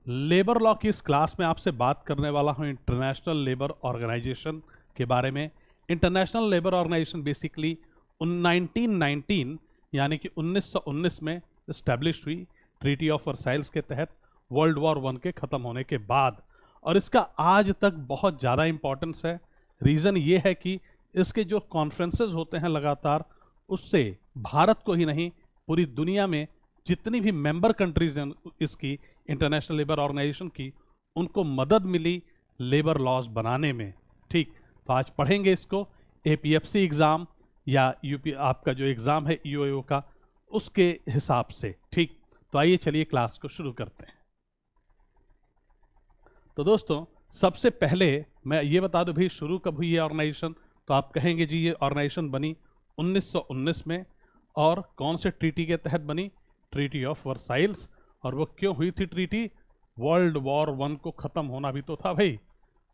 Labour law की इस class में आपसे बात करने वाला हूँ इंटरनेशनल लेबर ऑर्गेनाइजेशन के बारे में। इंटरनेशनल लेबर ऑर्गेनाइजेशन बेसिकली 1919 यानी कि 1919 में इस्टेब्लिश हुई ट्रीटी ऑफ वर्साइल्स के तहत वर्ल्ड वॉर वन के ख़त्म होने के बाद, और इसका आज तक बहुत ज़्यादा इम्पोर्टेंस है। रीज़न ये है कि इसके जो कॉन्फ्रेंसेस होते हैं लगातार, उससे भारत को ही नहीं पूरी दुनिया में जितनी भी मेंबर कंट्रीज हैं इसकी इंटरनेशनल लेबर ऑर्गेनाइजेशन की, उनको मदद मिली लेबर लॉज बनाने में। ठीक, तो आज पढ़ेंगे इसको एपीएफसी एग्ज़ाम या यूपी आपका जो एग्ज़ाम है ईओएओ का, उसके हिसाब से। ठीक, तो आइए चलिए क्लास को शुरू करते हैं। तो दोस्तों, सबसे पहले मैं ये बता दूं भाई शुरू कब हुई ये ऑर्गेनाइजेशन। तो आप कहेंगे जी ये ऑर्गेनाइजेशन बनी 1919 में, और कौन से ट्रीटी के तहत बनी? Treaty of Versailles. और वो क्यों हुई थी ट्रीटी? वर्ल्ड वॉर वन को ख़त्म होना भी तो था भाई,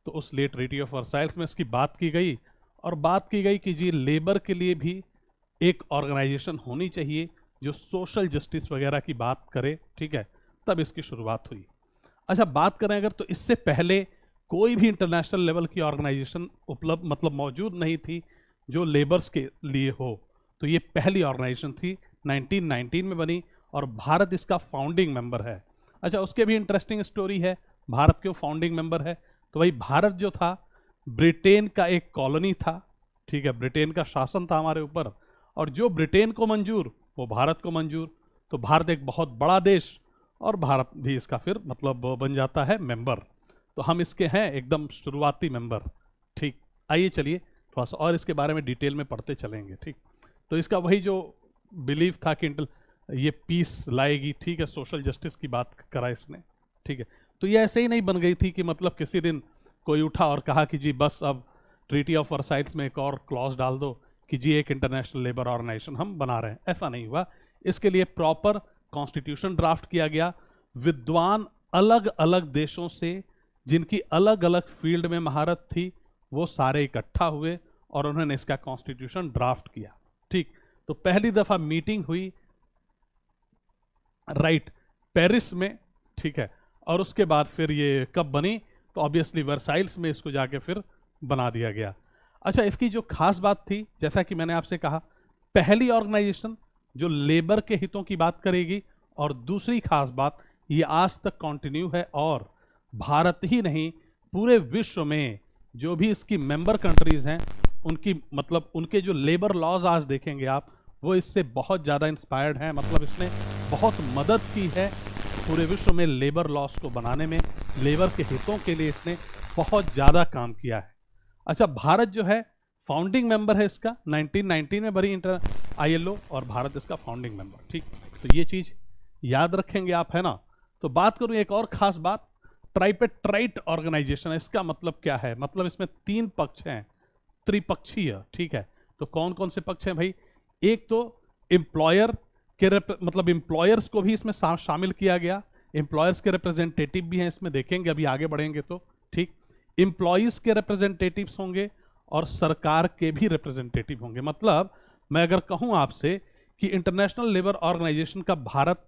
तो उस लिए ट्रीटी ऑफ वर्साइल्स में इसकी बात की गई। और बात की गई कि जी लेबर के लिए भी एक ऑर्गेनाइजेशन होनी चाहिए जो सोशल जस्टिस वगैरह की बात करे। ठीक है, तब इसकी शुरुआत हुई। अच्छा, बात करें अगर, तो इससे पहले कोई भी इंटरनेशनल लेवल की ऑर्गेनाइजेशन उपलब्ध मतलब मौजूद नहीं थी जो लेबर्स के लिए हो। तो ये पहली ऑर्गेनाइजेशन थी, 1919 में बनी, और भारत इसका फाउंडिंग मेंबर है। अच्छा, उसके भी इंटरेस्टिंग स्टोरी है, भारत क्यों फाउंडिंग मेंबर है। तो भाई भारत जो था ब्रिटेन का एक कॉलोनी था। ठीक है, ब्रिटेन का शासन था हमारे ऊपर, और जो ब्रिटेन को मंजूर वो भारत को मंजूर। तो भारत एक बहुत बड़ा देश, और भारत भी इसका फिर मतलब बन जाता है मेंबर। तो हम इसके हैं एकदम शुरुआती मेंबर। ठीक, आइए चलिए थोड़ा सा और इसके बारे में डिटेल में पढ़ते चलेंगे। ठीक, तो इसका वही जो बिलीफ था कि ये पीस लाएगी। ठीक है, सोशल जस्टिस की बात करा इसने। ठीक है, तो ये ऐसे ही नहीं बन गई थी कि मतलब किसी दिन कोई उठा और कहा कि जी बस अब ट्रीटी ऑफ वर्साइल्स में एक और क्लॉज डाल दो कि जी एक इंटरनेशनल लेबर ऑर्गेनाइजेशन हम बना रहे हैं। ऐसा नहीं हुआ। इसके लिए प्रॉपर कॉन्स्टिट्यूशन ड्राफ्ट किया गया। विद्वान अलग अलग देशों से जिनकी अलग अलग फील्ड में महारत थी, वो सारे इकट्ठा हुए और उन्होंने इसका कॉन्स्टिट्यूशन ड्राफ्ट किया। ठीक, तो पहली दफा मीटिंग हुई पेरिस में। ठीक है, और उसके बाद फिर ये कब बनी? तो ऑब्वियसली वर्साइल्स में इसको जाके फिर बना दिया गया। अच्छा, इसकी जो खास बात थी, जैसा कि मैंने आपसे कहा, पहली ऑर्गेनाइजेशन जो लेबर के हितों की बात करेगी, और दूसरी खास बात ये आज तक कंटिन्यू है, और भारत ही नहीं पूरे विश्व में जो भी इसकी मेंबर कंट्रीज हैं उनकी मतलब उनके जो लेबर लॉज आज देखेंगे आप, वो इससे बहुत ज़्यादा इंस्पायर्ड हैं। मतलब इसने बहुत मदद की है पूरे विश्व में लेबर लॉज को बनाने में। लेबर के हितों के लिए इसने बहुत ज़्यादा काम किया है। अच्छा, भारत जो है फाउंडिंग मेंबर है इसका, 1919 में बनी इंटर आईएलओ, और भारत इसका फाउंडिंग मेंबर। ठीक, तो ये चीज़ याद रखेंगे आप, है ना। तो बात करूँ एक और ख़ास बात, ट्राइपेट्राइट ऑर्गेनाइजेशन है। इसका मतलब क्या है? मतलब इसमें 3 पक्ष हैं, त्रिपक्षीय। ठीक है, तो कौन कौन से पक्ष हैं भाई? एक तो एम्प्लॉयर के मतलब एम्प्लॉयर्स को भी इसमें शामिल किया गया। एम्प्लॉयर्स के रिप्रेजेंटेटिव भी हैं इसमें, देखेंगे अभी आगे बढ़ेंगे तो। ठीक, एम्प्लॉयज़ के रिप्रेजेंटेटिव्स होंगे और सरकार के भी रिप्रेजेंटेटिव होंगे। मतलब मैं अगर कहूं आपसे कि इंटरनेशनल लेबर ऑर्गेनाइजेशन का भारत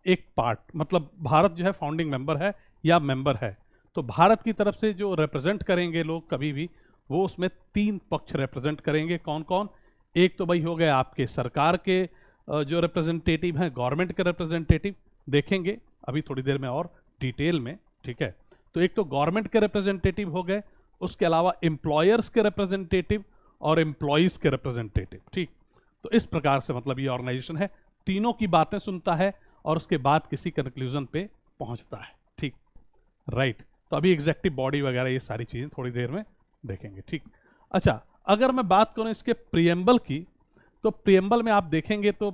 एक पार्ट, मतलब भारत जो है फाउंडिंग मेंबर है या मेंबर है, तो भारत की तरफ से जो रिप्रेजेंट करेंगे लोग कभी भी, वो उसमें 3 पक्ष रिप्रेजेंट करेंगे। कौन कौन? एक तो भाई हो गए आपके सरकार के जो रिप्रेजेंटेटिव हैं, गवर्नमेंट के रिप्रेजेंटेटिव, देखेंगे अभी थोड़ी देर में और डिटेल में। ठीक है, तो एक तो गवर्नमेंट के रिप्रेजेंटेटिव हो गए, उसके अलावा एम्प्लॉयर्स के रिप्रेजेंटेटिव और एम्प्लॉयज़ के रिप्रेजेंटेटिव। ठीक, तो इस प्रकार से मतलब ये ऑर्गेनाइजेशन है, तीनों की बातें सुनता है और उसके बाद किसी कंक्लूजन पे पहुंचता है। ठीक, राइट। तो अभी एग्जेक्टिव बॉडी वगैरह ये सारी चीज़ें थोड़ी देर में देखेंगे। ठीक, अच्छा, अगर मैं बात करूं इसके प्रियम्बल की, तो प्रियम्बल में आप देखेंगे तो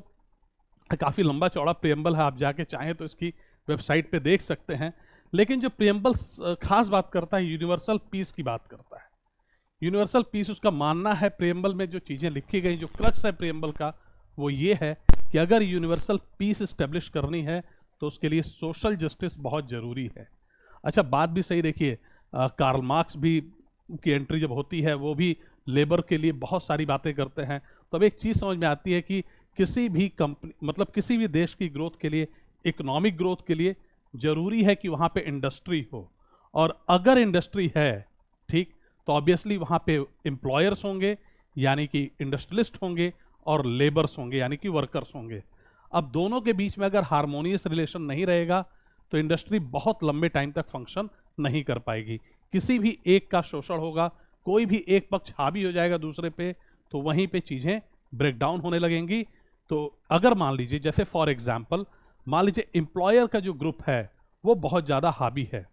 काफ़ी लंबा चौड़ा प्रियम्बल है, आप जाके चाहें तो इसकी वेबसाइट पे देख सकते हैं। लेकिन जो प्रियम्बल खास बात करता है, यूनिवर्सल पीस की बात करता है। यूनिवर्सल पीस, उसका मानना है प्रियम्बल में जो चीज़ें लिखी गई, जो क्रक्स है प्रियम्बल का, वो ये है कि अगर यूनिवर्सल पीस इस्टेब्लिश करनी है तो उसके लिए सोशल जस्टिस बहुत ज़रूरी है। अच्छा, बात भी सही देखिए, कार्ल मार्क्स भी की एंट्री जब होती है, वो भी लेबर के लिए बहुत सारी बातें करते हैं। तो अब एक चीज़ समझ में आती है कि किसी भी कंपनी मतलब किसी भी देश की ग्रोथ के लिए, इकोनॉमिक ग्रोथ के लिए, जरूरी है कि वहाँ पे इंडस्ट्री हो, और अगर इंडस्ट्री है, ठीक, तो ऑब्वियसली वहाँ पे एम्प्लॉयर्स होंगे यानी कि इंडस्ट्रियलिस्ट होंगे, और लेबर्स होंगे यानी कि वर्कर्स होंगे। अब दोनों के बीच में अगर हार्मोनियस रिलेशन नहीं रहेगा तो इंडस्ट्री बहुत लंबे टाइम तक फंक्शन नहीं कर पाएगी। किसी भी एक का शोषण होगा, कोई भी एक पक्ष हावी हो जाएगा दूसरे पे, तो वहीं पे चीज़ें ब्रेक डाउन होने लगेंगी। तो अगर मान लीजिए, जैसे फॉर एग्जांपल मान लीजिए एम्प्लॉयर का जो ग्रुप है वो बहुत ज़्यादा हावी है,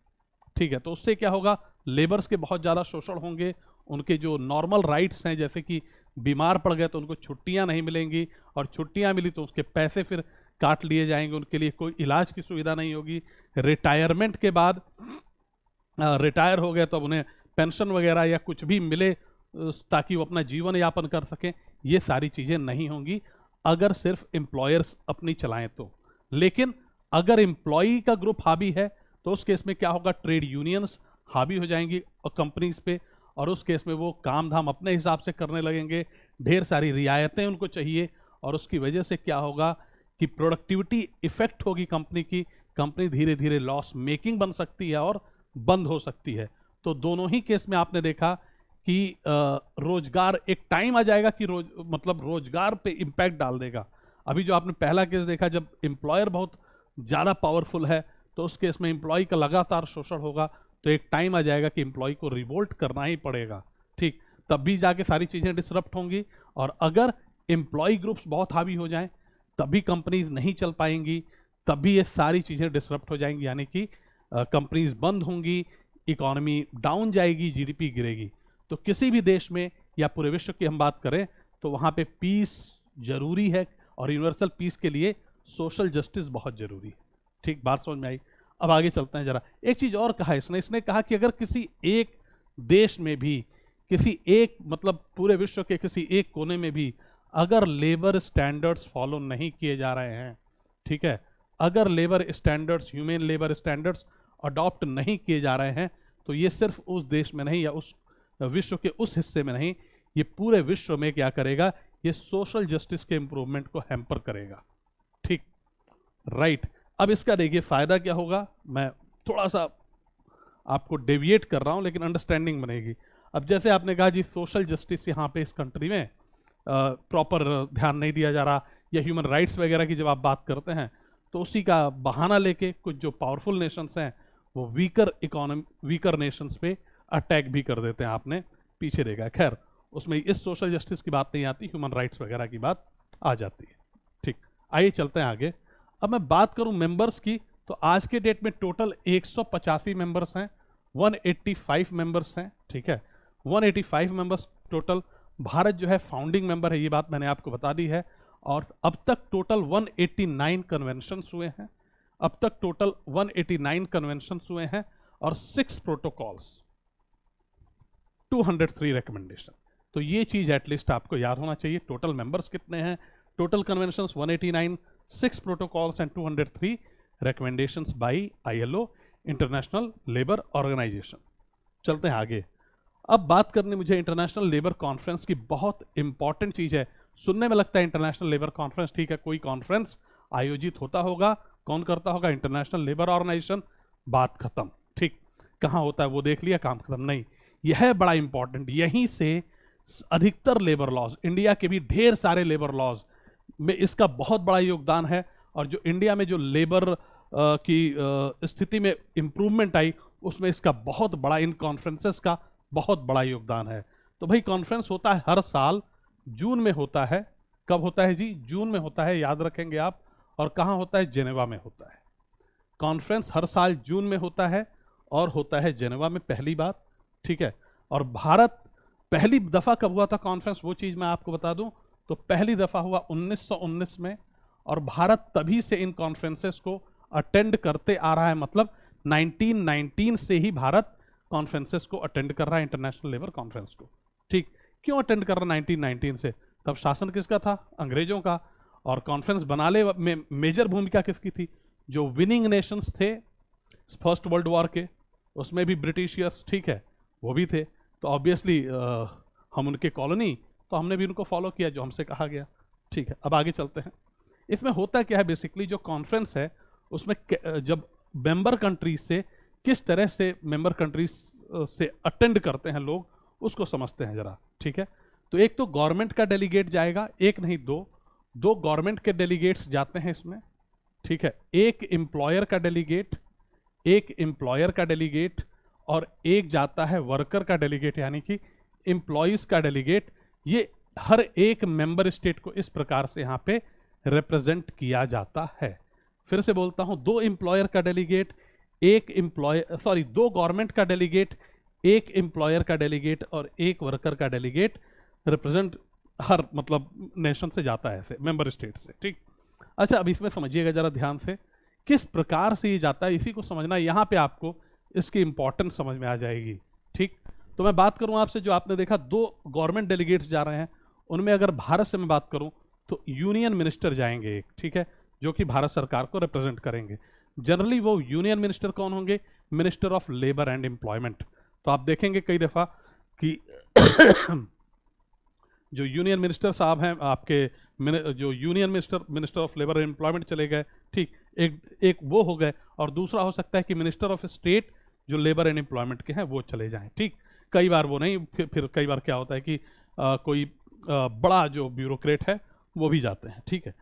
ठीक है, तो उससे क्या होगा, लेबर्स के बहुत ज़्यादा शोषण होंगे, उनके जो नॉर्मल राइट्स हैं, जैसे कि बीमार पड़ गए तो उनको छुट्टियां नहीं मिलेंगी, और छुट्टियां मिली तो उसके पैसे फिर काट लिए जाएंगे, उनके लिए कोई इलाज की सुविधा नहीं होगी। रिटायरमेंट के बाद रिटायर हो गए तो अब उन्हें पेंशन वगैरह या कुछ भी मिले ताकि वो अपना जीवन यापन कर सकें, ये सारी चीज़ें नहीं होंगी अगर सिर्फ एम्प्लॉयर्स अपनी चलाएं तो। लेकिन अगर एम्प्लॉई का ग्रुप हावी है तो उस केस में क्या होगा, ट्रेड यूनियंस हावी हो जाएंगी कंपनीज पे, और उस केस में वो काम धाम अपने हिसाब से करने लगेंगे, ढेर सारी रियायतें उनको चाहिए, और उसकी वजह से क्या होगा कि प्रोडक्टिविटी इफेक्ट होगी कंपनी की, कंपनी धीरे धीरे लॉस मेकिंग बन सकती है और बंद हो सकती है। तो दोनों ही केस में आपने देखा कि रोजगार, एक टाइम आ जाएगा कि रोजगार पे इम्पैक्ट डाल देगा। अभी जो आपने पहला केस देखा, जब एम्प्लॉयर बहुत ज़्यादा पावरफुल है तो उस केस में एम्प्लॉय का लगातार शोषण होगा, तो एक टाइम आ जाएगा कि एम्प्लॉय को रिवोल्ट करना ही पड़ेगा, ठीक, तब भी जाके सारी चीज़ें डिसरप्ट होंगी। और अगर एम्प्लॉय ग्रुप्स बहुत हावी हो जाएं तभी कंपनीज नहीं चल पाएंगी, तभी ये सारी चीज़ें डिसरप्ट हो जाएंगी, यानी कि कंपनीज बंद होंगी, इकोनॉमी डाउन जाएगी, जीडीपी गिरेगी। तो किसी भी देश में या पूरे विश्व की हम बात करें तो वहाँ पे पीस जरूरी है, और यूनिवर्सल पीस के लिए सोशल जस्टिस बहुत जरूरी है। ठीक, बात समझ में आई। अब आगे चलते हैं जरा। एक चीज़ और कहा इसने कहा कि अगर किसी एक देश में भी, किसी एक पूरे विश्व के किसी एक कोने में भी अगर लेबर स्टैंडर्ड्स फॉलो नहीं किए जा रहे हैं, ठीक है, अगर labour standards, human labour standards adopt नहीं किए जा रहे हैं, तो ये सिर्फ उस देश में नहीं या उस विश्व के उस हिस्से में नहीं, ये पूरे विश्व में क्या करेगा, ये सोशल जस्टिस के इंप्रूवमेंट को हैम्पर करेगा। ठीक, राइट। अब इसका देखिए फायदा क्या होगा, मैं थोड़ा सा आपको डेविएट कर रहा हूं लेकिन अंडरस्टैंडिंग बनेगी। अब जैसे आपने कहा जी सोशल जस्टिस यहाँ पे इस कंट्री में प्रॉपर ध्यान नहीं दिया जा रहा, या ह्यूमन राइट्स वगैरह की जब आप बात करते हैं तो उसी का बहाना लेके कुछ जो पावरफुल नेशंस हैं वो वीकर नेशंस पे अटैक भी कर देते हैं। आपने पीछे देखा, खैर उसमें इस सोशल जस्टिस की बात नहीं आती, ह्यूमन राइट्स वगैरह की बात आ जाती है। ठीक, आइए चलते हैं आगे। अब मैं बात करूं मेंबर्स की, तो आज के डेट में टोटल 185 मेंबर्स हैं, 185 मेंबर्स हैं, ठीक है, 185 मेंबर्स टोटल। भारत जो है फाउंडिंग मेंबर है, ये बात मैंने आपको बता दी है। और अब तक टोटल 189 कन्वेंशंस हुए हैं, अब तक टोटल 189 कन्वेंशंस हुए हैं, और 6 प्रोटोकॉल्स, 203 रिकमेंडेशन। तो ये चीज एटलीस्ट आपको याद होना चाहिए। टोटल मेंबर्स कितने हैं, total conventions 189, 6 protocols and 203 recommendations by ILO, International Labour Organization. चलते हैं आगे। अब बात करनी मुझे इंटरनेशनल लेबर कॉन्फ्रेंस की, बहुत इंपॉर्टेंट चीज है। सुनने में लगता है इंटरनेशनल लेबर कॉन्फ्रेंस, ठीक है, कोई कॉन्फ्रेंस आयोजित होता होगा, कौन करता होगा, इंटरनेशनल लेबर ऑर्गेनाइजेशन, बात खत्म। ठीक, कहाँ होता है वो देख लिया, काम खत्म। नहीं, यह है बड़ा इंपॉर्टेंट, यहीं से अधिकतर लेबर लॉज, इंडिया के भी ढेर सारे लेबर लॉज में इसका बहुत बड़ा योगदान है। और जो इंडिया में जो लेबर की स्थिति में इंप्रूवमेंट आई, उसमें इसका बहुत बड़ा, इन कॉन्फ्रेंसेस का बहुत बड़ा योगदान है। तो भाई कॉन्फ्रेंस होता है हर साल, जून में होता है। कब होता है जी, जून में होता है, याद रखेंगे आप। और कहाँ होता है, जेनेवा में होता है। कॉन्फ्रेंस हर साल जून में होता है और होता है जेनेवा में, पहली बात, ठीक है। और भारत पहली दफा कब हुआ था कॉन्फ्रेंस, वो चीज मैं आपको बता दूं, तो पहली दफा हुआ 1919 में। और भारत तभी से इन कॉन्फ्रेंसेस को अटेंड करते आ रहा है, मतलब 1919 से ही भारत कॉन्फ्रेंसेस को अटेंड कर रहा है, इंटरनेशनल लेबर कॉन्फ्रेंस को। ठीक, क्यों अटेंड कर रहा है 1919 से, तब शासन किसका था, अंग्रेजों का। और कॉन्फ्रेंस बनाने में मेजर भूमिका किसकी थी, जो विनिंग नेशंस थे फर्स्ट वर्ल्ड वॉर के, उसमें भी ब्रिटिशियर्स, ठीक है, वो भी थे। तो ऑब्वियसली हम उनके कॉलोनी, तो हमने भी उनको फॉलो किया जो हमसे कहा गया। ठीक है, अब आगे चलते हैं। इसमें होता क्या है, बेसिकली जो कॉन्फ्रेंस है उसमें जब मेंबर कंट्रीज से किस तरह से मेंबर कंट्रीज से अटेंड करते हैं लोग, उसको समझते हैं जरा, ठीक है। तो एक तो गवर्नमेंट का डेलीगेट जाएगा, एक नहीं दो गवर्नमेंट के डेलीगेट्स जाते हैं इसमें, ठीक है। एक एम्प्लॉयर का डेलीगेट और एक जाता है वर्कर का डेलीगेट, यानी कि एम्प्लॉयज का डेलीगेट। ये हर एक मेंबर स्टेट को इस प्रकार से यहां पे रिप्रेजेंट किया जाता है। फिर से बोलता हूं, दो एम्प्लॉयर का डेलीगेट, दो गवर्नमेंट का डेलीगेट, एक एम्प्लॉयर का डेलीगेट और एक वर्कर का डेलीगेट रिप्रेजेंट हर मतलब नेशन से जाता है, ऐसे मेंबर स्टेट से, ठीक। अच्छा, अब इसमें समझिएगा जरा ध्यान से किस प्रकार से ये जाता है, इसी को समझना। यहां पे आपको इसकी इंपॉर्टेंस समझ में आ जाएगी, ठीक। तो मैं बात करूं आपसे, जो आपने देखा दो गवर्नमेंट डेलीगेट्स जा रहे हैं, उनमें अगर भारत से मैं बात करूं तो यूनियन मिनिस्टर जाएंगे एक, ठीक है, जो कि भारत सरकार को रिप्रेजेंट करेंगे। जनरली वो यूनियन मिनिस्टर कौन होंगे? Minister of labour and employment. तो आप देखेंगे कई दफा कि जो यूनियन मिनिस्टर साहब हैं आपके, जो union minister of labour and employment चले गए, ठीक, एक वो हो गए, और दूसरा हो सकता है कि मिनिस्टर ऑफ स्टेट जो लेबर एंड एम्प्लॉयमेंट के हैं वो चले जाएं, ठीक। कई बार वो नहीं, फिर कई बार क्या होता है कि कोई बड़ा जो ब्यूरोक्रेट है वो भी जाते हैं, ठीक है।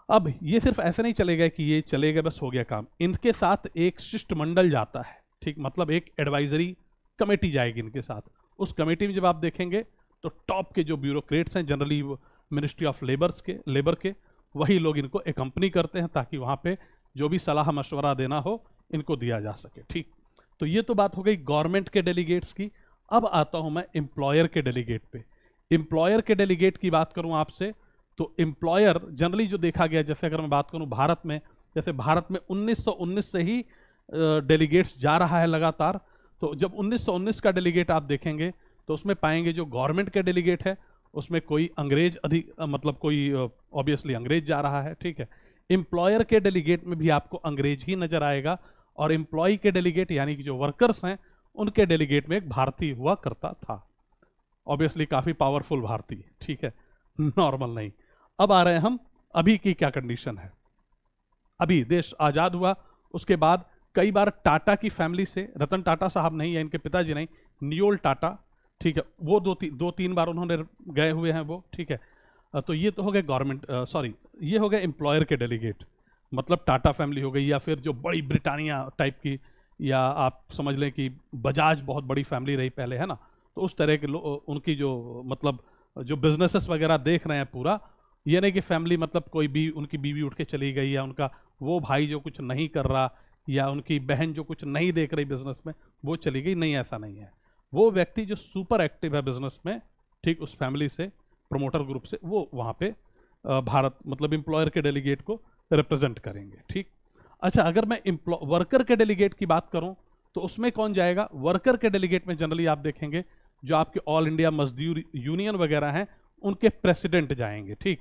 अब ये सिर्फ ऐसे नहीं चले गए कि ये चले गए बस हो गया काम, इनके साथ एक शिष्टमंडल जाता है, ठीक, मतलब एक एडवाइजरी कमेटी जाएगी इनके साथ। उस कमेटी में जब आप देखेंगे तो टॉप के जो ब्यूरोक्रेट्स हैं, जनरली मिनिस्ट्री ऑफ लेबर के वही लोग इनको एकम्पनी करते हैं, ताकि वहाँ पे जो भी सलाह मशवरा देना हो इनको दिया जा सके, ठीक। तो ये तो बात हो गई गवर्नमेंट के डेलीगेट्स की। अब आता हूँ मैं एम्प्लॉयर के डेलीगेट पे। एम्प्लॉयर के डेलीगेट की बात करूँ आपसे, तो एम्प्लॉयर जनरली जो देखा गया, जैसे अगर मैं बात करूँ भारत में, जैसे भारत में 1919 से ही डेलीगेट्स जा रहा है लगातार। तो जब 1919 का डेलीगेट आप देखेंगे तो उसमें पाएंगे जो गवर्नमेंट के डेलीगेट है उसमें कोई अंग्रेज मतलब कोई ऑब्वियसली अंग्रेज जा रहा है, ठीक है। एम्प्लॉयर के डेलीगेट में भी आपको अंग्रेज ही नजर आएगा, और एम्प्लॉय के डेलीगेट यानी कि जो वर्कर्स हैं उनके डेलीगेट में एक भारतीय हुआ करता था, ऑब्वियसली काफी पावरफुल भारतीय, ठीक है, नॉर्मल नहीं। अब आ रहे हैं हम, अभी की क्या कंडीशन है। अभी देश आजाद हुआ, उसके बाद कई बार टाटा की फैमिली से, रतन टाटा साहब नहीं या इनके पिताजी नहीं, नियोल टाटा, ठीक है, वो दो तीन बार उन्होंने गए हुए हैं वो, ठीक है। तो ये तो हो गए गवर्नमेंट, ये हो गए एम्प्लॉयर के डेलीगेट, मतलब टाटा फैमिली हो गई, या फिर जो बड़ी ब्रिटानिया टाइप की, या आप समझ लें कि बजाज बहुत बड़ी फैमिली रही पहले, है ना। तो उस तरह के उनकी जो मतलब जो बिजनेसेस वगैरह देख रहे हैं पूरा, ये नहीं कि फैमिली मतलब कोई भी उनकी बीवी उठ के चली गई, या उनका वो भाई जो कुछ नहीं कर रहा, या उनकी बहन जो कुछ नहीं देख रही बिजनेस में वो चली गई, नहीं, ऐसा नहीं है। वो व्यक्ति जो सुपर एक्टिव है बिजनेस में, ठीक, उस फैमिली से, प्रमोटर ग्रुप से, वो वहाँ पे भारत मतलब एम्प्लॉयर के डेलीगेट को रिप्रेजेंट करेंगे, ठीक। अच्छा, अगर मैं वर्कर के डेलीगेट की बात करूं तो उसमें कौन जाएगा? वर्कर के डेलीगेट में जनरली आप देखेंगे जो आपके ऑल इंडिया मजदूर यूनियन वगैरह हैं उनके प्रेसिडेंट जाएंगे, ठीक।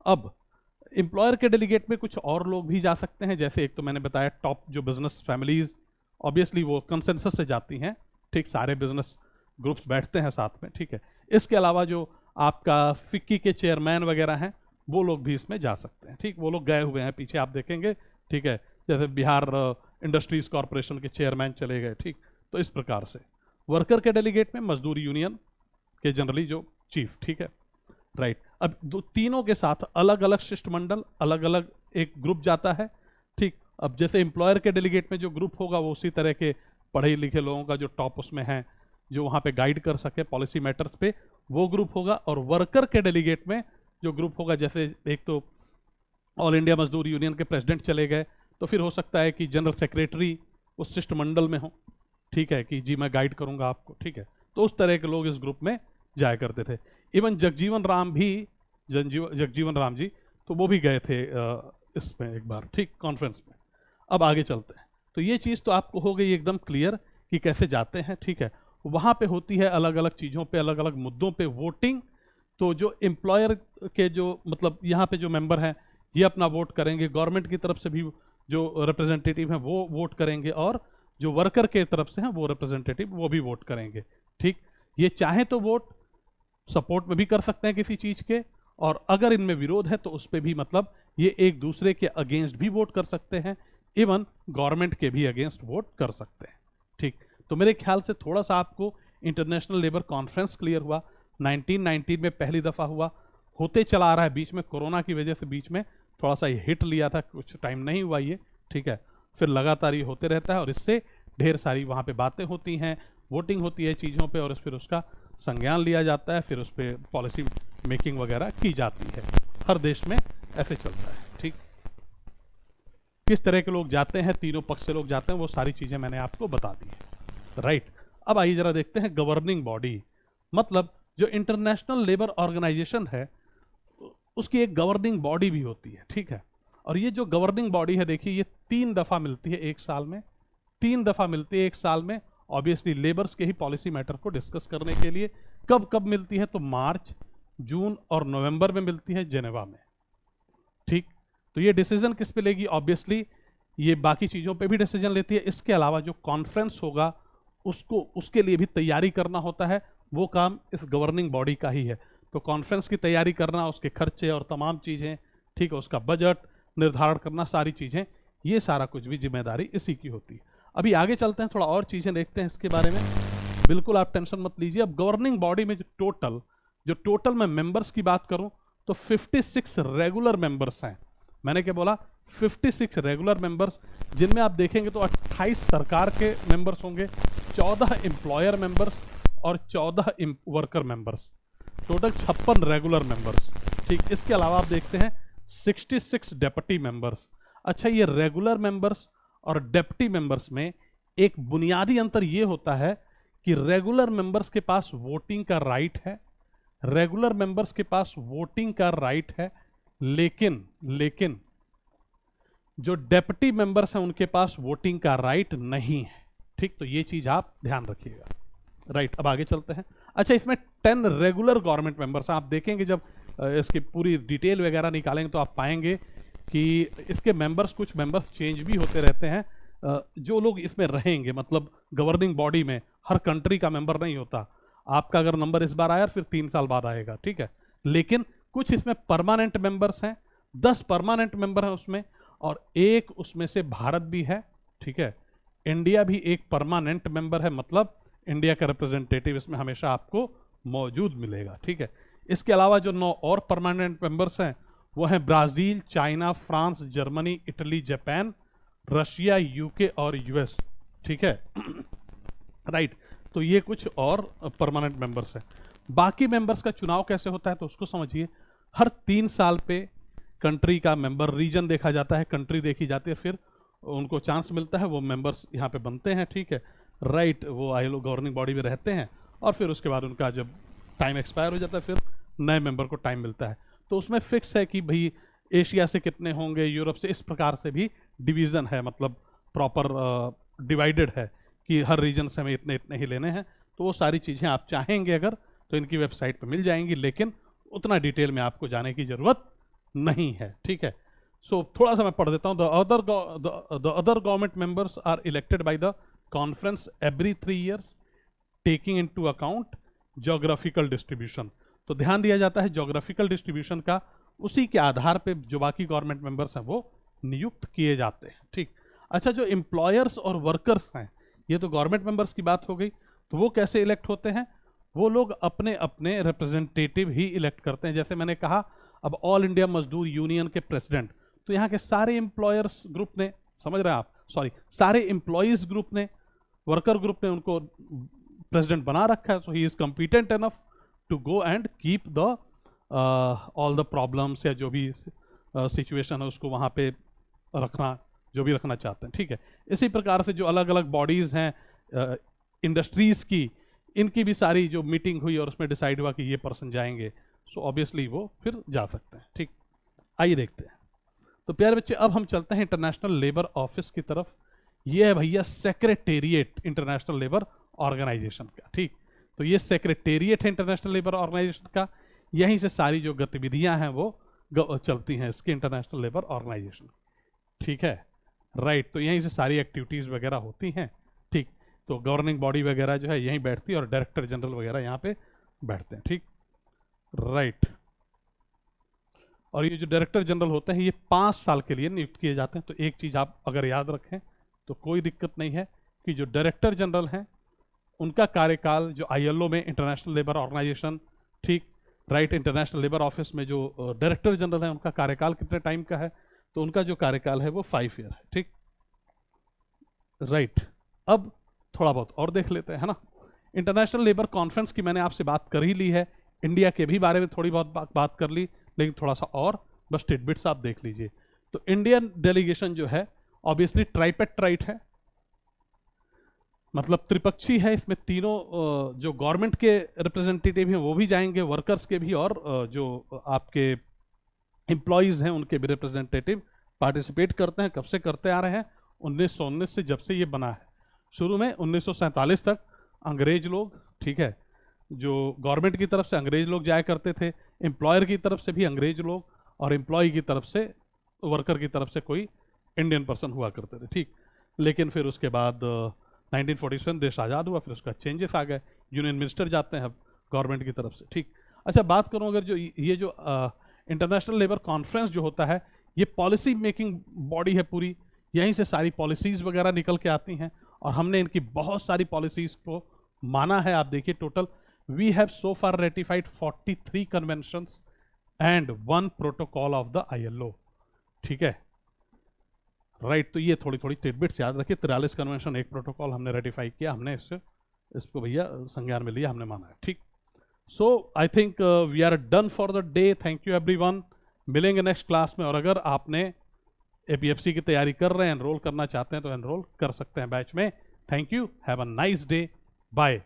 अब एम्प्लॉयर के डेलीगेट में कुछ और लोग भी जा सकते हैं, जैसे एक तो मैंने बताया टॉप जो बिजनेस फैमिलीज, ऑब्वियसली वो कंसेंसस से जाती हैं, ठीक, सारे बिजनेस ग्रुप्स बैठते हैं साथ में, ठीक है। इसके अलावा जो आपका फिक्की के चेयरमैन वगैरह हैं वो लोग भी इसमें जा सकते हैं, ठीक, वो लोग गए हुए हैं पीछे आप देखेंगे, ठीक है। जैसे बिहार इंडस्ट्रीज कॉरपोरेशन के चेयरमैन चले गए, ठीक। तो इस प्रकार से वर्कर के डेलीगेट में मजदूर यूनियन के जनरली जो चीफ, ठीक है, राइट। अब तीनों के साथ अलग अलग शिष्टमंडल, अलग अलग एक ग्रुप जाता है, ठीक। अब जैसे एम्प्लॉयर के डेलीगेट में जो ग्रुप होगा वो उसी तरह के पढ़े लिखे लोगों का जो टॉप उसमें है, जो वहाँ पे गाइड कर सके पॉलिसी मैटर्स पे, वो ग्रुप होगा। और वर्कर के डेलीगेट में जो ग्रुप होगा, जैसे एक तो ऑल इंडिया मजदूर यूनियन के प्रेसिडेंट चले गए, तो फिर हो सकता है कि जनरल सेक्रेटरी उस शिष्टमंडल में हो, ठीक है, कि जी मैं गाइड करूंगा आपको, ठीक है। तो उस तरह के लोग इस ग्रुप में जाया करते थे। इवन जगजीवन राम जी, तो वो भी गए थे इसमें एक बार, ठीक, कॉन्फ्रेंस में। अब आगे चलते हैं। तो ये चीज़ तो आपको हो गई एकदम क्लियर कि कैसे जाते हैं, ठीक है। वहाँ पे होती है अलग अलग चीज़ों पे, अलग अलग मुद्दों पे वोटिंग। तो जो एम्प्लॉयर के जो मतलब यहाँ पे जो मेंबर हैं ये अपना वोट करेंगे, गवर्नमेंट की तरफ से भी जो रिप्रेजेंटेटिव हैं वो वोट करेंगे, और जो वर्कर के तरफ से हैं वो रिप्रेजेंटेटिव वो भी वोट करेंगे, ठीक। ये चाहे तो वोट सपोर्ट में भी कर सकते हैं किसी चीज़ के, और अगर इनमें विरोध है तो उस पर भी मतलब ये एक दूसरे के अगेंस्ट भी वोट कर सकते हैं, इवन गवर्नमेंट के भी अगेंस्ट वोट कर सकते हैं। ठीक, तो मेरे ख्याल से थोड़ा सा आपको इंटरनेशनल लेबर कॉन्फ्रेंस क्लियर हुआ। 1919 में पहली दफ़ा हुआ, होते चला आ रहा है, बीच में कोरोना की वजह से बीच में थोड़ा सा ये हिट लिया था, कुछ टाइम नहीं हुआ ये, ठीक है, फिर लगातार ये होते रहता है और इससे ढेर सारी वहाँ पे बातें होती हैं, वोटिंग होती है चीज़ों पे और फिर उसका संज्ञान लिया जाता है, फिर उस पर पॉलिसी मेकिंग वगैरह की जाती है। हर देश में ऐसे चलता है। ठीक, किस तरह के लोग जाते हैं, तीनों पक्ष से लोग जाते हैं, वो सारी चीज़ें मैंने आपको बता दी है। राइट, अब आइए जरा देखते हैं गवर्निंग बॉडी, मतलब जो इंटरनेशनल लेबर ऑर्गेनाइजेशन है उसकी एक गवर्निंग बॉडी भी होती है। ठीक है, और ये जो गवर्निंग बॉडी है देखिए, ये 3 दफ़ा मिलती है एक साल में, 3 दफ़ा मिलती है एक साल में, ऑब्वियसली लेबर्स के ही पॉलिसी मैटर को डिस्कस करने के लिए। कब कब मिलती है, तो मार्च, जून और नवंबर में मिलती है जेनेवा में। ठीक, तो ये डिसीजन किस पे लेगी, ऑब्वियसली ये बाकी चीज़ों पे भी डिसीजन लेती है। इसके अलावा जो कॉन्फ्रेंस होगा उसको, उसके लिए भी तैयारी करना होता है, वो काम इस गवर्निंग बॉडी का ही है। तो कॉन्फ्रेंस की तैयारी करना, उसके खर्चे और तमाम चीज़ें, ठीक है, उसका बजट निर्धारण करना, सारी चीज़ें, ये सारा कुछ भी जिम्मेदारी इसी की होती है। अभी आगे चलते हैं, थोड़ा और चीज़ें देखते हैं इसके बारे में, बिल्कुल आप टेंशन मत लीजिए। अब गवर्निंग बॉडी में जो टोटल मैं मेंबर्स की बात करूं तो 56 रेगुलर मेंबर्स हैं। मैंने क्या बोला, 56 रेगुलर मेंबर्स, जिनमें आप देखेंगे तो 28 सरकार के मेंबर्स होंगे, 14 एम्प्लॉयर मेंबर्स और 14 worker members, total 56 regular members. ठीक, इसके अलावा आप देखते हैं 66 डेप्यूटी मेंबर्स। अच्छा, ये रेगुलर मेंबर्स और डेप्यूटी मेंबर्स में एक बुनियादी अंतर ये होता है कि रेगुलर मेंबर्स के पास वोटिंग का राइट है, रेगुलर मेंबर्स के पास वोटिंग का राइट है, लेकिन जो डेप्यूटी मेंबर्स हैं उनके पास वोटिंग का राइट नहीं है। ठीक, तो ये चीज आप ध्यान रखिएगा। राइट, अब आगे चलते हैं। अच्छा, इसमें 10 रेगुलर गवर्नमेंट मेंबर्स हैं। आप देखेंगे जब इसकी पूरी डिटेल वगैरह निकालेंगे तो आप पाएंगे कि इसके मेंबर्स, कुछ मेंबर्स चेंज भी होते रहते हैं। जो लोग इसमें रहेंगे, मतलब गवर्निंग बॉडी में हर कंट्री का मेंबर नहीं होता, आपका अगर नंबर इस बार आया फिर 3 साल बाद आएगा। ठीक है, लेकिन कुछ इसमें परमानेंट मेंबर्स हैं, 10 परमानेंट मेंबर है उसमें, और एक उसमें से भारत भी है। ठीक है, इंडिया भी एक परमानेंट मेंबर है, मतलब इंडिया का रिप्रेजेंटेटिव इसमें हमेशा आपको मौजूद मिलेगा। ठीक है, इसके अलावा जो 9 और परमानेंट मेंबर्स हैं वो हैं Brazil, China, France, Germany, Italy, Japan, Russia, UK और यूएस। ठीक है, राइट, तो ये कुछ और परमानेंट मेंबर्स हैं। बाकी मेंबर्स का चुनाव कैसे होता है तो उसको समझिए। हर 3 साल पे कंट्री का मेंबर, रीजन देखा जाता है, कंट्री देखी जाती है, फिर उनको चांस मिलता है, वो मेंबर्स यहाँ पे बनते हैं। ठीक है, राइट, वो आईएलओ गवर्निंग बॉडी में रहते हैं और फिर उसके बाद उनका जब टाइम एक्सपायर हो जाता है फिर नए मेंबर को टाइम मिलता है। तो उसमें फिक्स है कि भाई एशिया से कितने होंगे, यूरोप से, इस प्रकार से भी डिवीज़न है, मतलब प्रॉपर डिवाइडेड है कि हर रीजन से हमें इतने इतने ही लेने हैं। तो वो सारी चीज़ें आप चाहेंगे अगर तो इनकी वेबसाइट पर मिल जाएंगी, लेकिन उतना डिटेल में आपको जाने की ज़रूरत नहीं है। ठीक है, सो थोड़ा सा मैं पढ़ देता हूँ। The other government members are elected by the conference every 3 years taking into account geographical distribution. तो ध्यान दिया जाता है ज्योग्राफिकल डिस्ट्रीब्यूशन का, उसी के आधार पे जो बाकी गवर्नमेंट मेंबर्स हैं वो नियुक्त किए जाते हैं। ठीक, अच्छा, जो एम्प्लॉयर्स और वर्कर्स हैं, ये तो गवर्नमेंट मेंबर्स की बात हो गई, तो वो कैसे इलेक्ट होते हैं, वो लोग अपने अपने रिप्रेजेंटेटिव ही इलेक्ट करते हैं। जैसे मैंने कहा, अब ऑल इंडिया मजदूर यूनियन के प्रेसिडेंट, तो यहाँ के सारे एम्प्लॉयर्स ग्रुप ने, समझ रहे हैं आप, सॉरी, सारे एम्प्लॉयज ग्रुप ने, वर्कर ग्रुप ने उनको प्रेसिडेंट बना रखा है। So he is competent enough to go and keep the all the problems या जो भी सिचुएशन है उसको वहाँ पे रखना, जो भी रखना चाहते हैं। ठीक है, इसी प्रकार से जो अलग अलग बॉडीज़ हैं इंडस्ट्रीज़ की, इनकी भी सारी जो मीटिंग हुई और उसमें डिसाइड हुआ कि ये पर्सन जाएंगे, सो ऑब्वियसली वो फिर जा सकते हैं। ठीक, आइए देखते हैं। तो प्यारे बच्चे, अब हम चलते हैं इंटरनेशनल लेबर ऑफिस की तरफ। ये है भैया सेक्रेटेरिएट इंटरनेशनल लेबर ऑर्गेनाइजेशन का। ठीक, तो ये सेक्रेटेरिएट है इंटरनेशनल लेबर ऑर्गेनाइजेशन का, यहीं से सारी जो गतिविधियां हैं वो चलती हैं इसके इंटरनेशनल लेबर ऑर्गेनाइजेशन। ठीक है, राइट, तो यहीं से सारी एक्टिविटीज़ वगैरह होती हैं। ठीक, तो गवर्निंग बॉडी वगैरह जो है यहीं बैठती है और डायरेक्टर जनरल वगैरह यहाँ पे बैठते हैं। ठीक, राइट, और ये जो डायरेक्टर जनरल होते हैं ये 5 साल के लिए नियुक्त किए जाते हैं। तो एक चीज़ आप अगर याद रखें तो कोई दिक्कत नहीं है कि जो डायरेक्टर जनरल हैं उनका कार्यकाल, जो ILO में इंटरनेशनल लेबर ऑर्गेनाइजेशन, ठीक, राइट, इंटरनेशनल लेबर ऑफिस में जो डायरेक्टर जनरल हैं उनका कार्यकाल कितने टाइम का है, तो उनका जो कार्यकाल है वो 5 ईयर है, ठीक, राइट। अब थोड़ा बहुत और देख लेते हैं, है ना। इंटरनेशनल लेबर कॉन्फ्रेंस की मैंने आपसे बात कर ही ली है, इंडिया के भी बारे में थोड़ी बहुत बात कर ली, लेकिन थोड़ा सा और बस टिडबिट्स आप देख लीजिए। तो इंडियन डेलीगेशन जो है ऑब्वियसली ट्राइपेट्राइट है, मतलब त्रिपक्षी है। इसमें तीनों जो गवर्नमेंट के रिप्रेजेंटेटिव हैं वो भी जाएंगे, वर्कर्स के भी, और जो आपके एम्प्लॉयज़ हैं उनके भी रिप्रेजेंटेटिव पार्टिसिपेट करते हैं। कब से करते आ रहे हैं? 1919 से, जब से ये बना है। शुरू में 1947 तक अंग्रेज लोग, ठीक है, जो गवर्नमेंट की तरफ से अंग्रेज लोग जाया करते थे, एम्प्लॉयर की तरफ से भी अंग्रेज लोग, और एम्प्लॉय की तरफ से, वर्कर की तरफ से कोई इंडियन पर्सन हुआ करते थे, ठीक। लेकिन फिर उसके बाद 1947 देश आज़ाद हुआ, फिर उसका चेंजेस आ गए, यूनियन मिनिस्टर जाते हैं अब गवर्नमेंट की तरफ से, ठीक। अच्छा, बात करूँ अगर जो ये जो इंटरनेशनल लेबर कॉन्फ्रेंस जो होता है, ये पॉलिसी मेकिंग बॉडी है पूरी, यहीं से सारी पॉलिसीज़ वगैरह निकल के आती हैं, और हमने इनकी बहुत सारी पॉलिसीज़ को माना है। आप देखिए, total we have so far ratified 43 conventions and 1 protocol of the ILO, ठीक है, राइट। तो ये थोड़ी थोड़ी टिडबिट्स याद रखिए। 43 कन्वेंशन, 1 प्रोटोकॉल हमने रेटिफाई किया, हमने इसको भैया संज्ञान में लिया, हमने माना है, ठीक। So I think we are done for the day. Thank you everyone, मिलेंगे नेक्स्ट क्लास में। और अगर आपने APFC की तैयारी कर रहे हैं, एनरोल करना चाहते हैं, तो एनरोल कर सकते हैं बैच में। Thank you, have a nice day, bye.